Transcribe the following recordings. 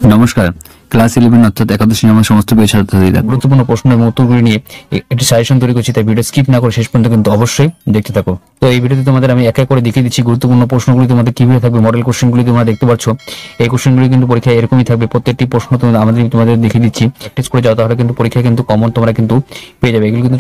নমস্কার। ক্লাস 11 অর্থাৎ একাদশ শ্রেণীর সমস্ত প্রিয় ছাত্রছাত্রীরা গুরুত্বপূর্ণ প্রশ্ন এবং উত্তরগুলি নিয়ে একটি সাজেশন তৈরি করছি, তাই ভিডিও স্কিপ না করে শেষ পর্যন্ত কিন্তু অবশ্যই দেখতে থাকো। তো এই ভিডিওতে তোমাদের আমি এক এক করে দেখিয়ে দিচ্ছি গুরুত্বপূর্ণ প্রশ্নগুলি তোমাদের কিভাবে থাকবে। মডেল কোশ্চেনগুলি তোমরা দেখতে পাচ্ছ, এই কোশ্চেনগুলি কিন্তু পরীক্ষায় এরকমই থাকবে। প্রত্যেকটি প্রশ্ন তোমাদের দেখিয়ে দিচ্ছি, প্র্যাকটিস করে যাও, তাহলে কিন্তু পরীক্ষায় কিন্তু কমন তোমরা কিন্তু পেয়ে যাবে। এগুলো কিন্তু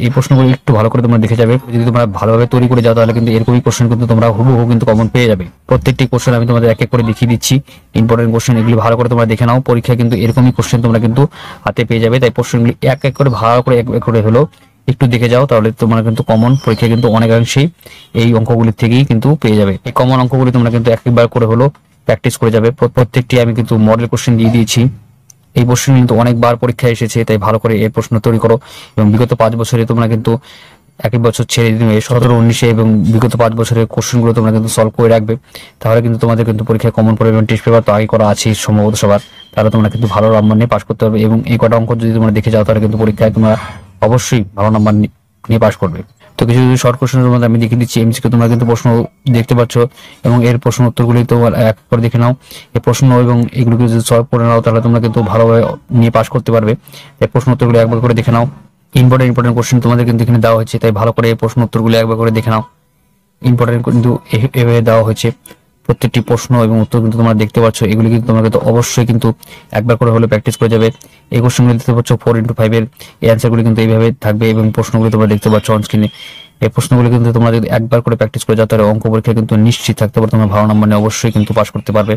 এই প্রশ্নগুলো একটু ভালো করে তোমরা দেখে যাবে। যদি তোমরা ভালোভাবে তৈরি করে যাও তাহলে কিন্তু এরকমই কোশ্চেন কিন্তু তোমরা হুবহু কিন্তু কমন পেয়ে যাবে। প্রত্যেকটি কোশ্চেন আমি তোমাদের এক এক করে দেখিয়ে দিচ্ছি, ইম্পর্টেন্ট কোশ্চেন, এগুলি ভালো করে তোমরা দেখে নাও। পরীক্ষায় কিন্তু এরকমই কোশ্চেন তোমরা কিন্তু হাতে পেয়ে যাবে, তাই কোশ্চেনগুলি এক এক করে ভালো করে এক এক করে হলো একটু দেখে যাও, তাহলে তোমরা কিন্তু কমন পরীক্ষায় কিন্তু অনেকাংশেই এই অঙ্কগুলির থেকেই কিন্তু পেয়ে যাবে। এই কমন অঙ্কগুলি তোমরা কিন্তু একবার করে হলো প্র্যাকটিস করে যাবে। প্রত্যেকটি আমি কিন্তু মডেল কোশ্চেন দিয়ে দিয়েছি। এই প্রশ্ন কিন্তু অনেকবার পরীক্ষায় এসেছে, তাই ভালো করে এই প্রশ্ন তৈরি করো। এবং বিগত 5 বছরে তোমরা কিন্তু একই বছর ছেড়ে দিবে 17-19 এবং বিগত 5 বছরের কোশ্চেনগুলো তোমরা কিন্তু সলভ করে রাখবে, তাহলে কিন্তু তোমাদের কিন্তু পরীক্ষায় কমন পড়বে। এবং টেস্ট পেপার তো আগে করা আছে সম্ভবত সবার, তাহলে তোমরা কিন্তু ভালো নাম্বার নিয়ে পাস করতে পারবে। এবং এই কটা অঙ্ক যদি তোমরা দেখে যাও তাহলে কিন্তু পরীক্ষায় তোমরা অবশ্যই ভালো নাম্বার নিয়ে পাস করবে। তো কিছু শর্ট কোশ্চেনের মধ্যে আমি দেখিয়ে দিচ্ছি এমসিকিউ, তোমরা কিন্তু প্রশ্ন দেখতে পাচ্ছ এবং এর প্রশ্ন উত্তরগুলি তোমার এক করে দেখে নাও। এই প্রশ্ন এবং এগুলোকে যদি সলভ করে নাও তাহলে তোমরা কিন্তু ভালোভাবে নিয়ে পাস করতে পারবে। এই প্রশ্ন উত্তরগুলো একবার করে দেখে নাও। ইম্পর্টেন্ট কোশ্চেন তোমাদের কিন্তু এখানে দেওয়া হয়েছে, তাই ভালো করে এই প্রশ্ন উত্তরগুলো একবার করে দেখে নাও। ইম্পর্টেন্ট কিন্তু এভাবে দেওয়া হয়েছে। প্রত্যেকটি প্রশ্ন এবং উত্তর কিন্তু তোমরা দেখতে পাচ্ছ, এগুলি কিন্তু তোমরা কিন্তু অবশ্যই কিন্তু একবার করে হলে প্র্যাকটিস করে যাবে। এই কোশ্চেনগুলি দেখতে পাচ্ছ 4x5 এর এই অ্যান্সারগুলি কিন্তু এইভাবে থাকবে এবং প্রশ্নগুলি তোমরা দেখতে পাচ্ছ অন স্ক্রিনে। এই প্রশ্নগুলি কিন্তু তোমরা যদি একবার করে প্র্যাকটিস করে যাও তাহলে অঙ্ক পরীক্ষা কিন্তু নিশ্চিত থাকতে পারো তোমরা ভালো নাম্বার নিয়ে অবশ্যই কিন্তু পাস করতে পারবে।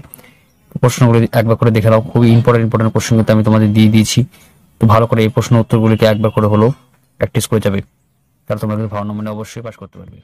প্রশ্নগুলি একবার করে দেখে নাও, খুবই ইম্পর্টেন্ট কোশ্চেন কিন্তু আমি তোমাদের দিয়ে দিয়েছি। তো ভালো করে এই প্রশ্ন উত্তরগুলিকে একবার করে হলো প্র্যাকটিস করে যাবে, তাহলে তোমরা কিন্তু ভালো নাম্বার নিয়ে অবশ্যই পাস করতে পারবে।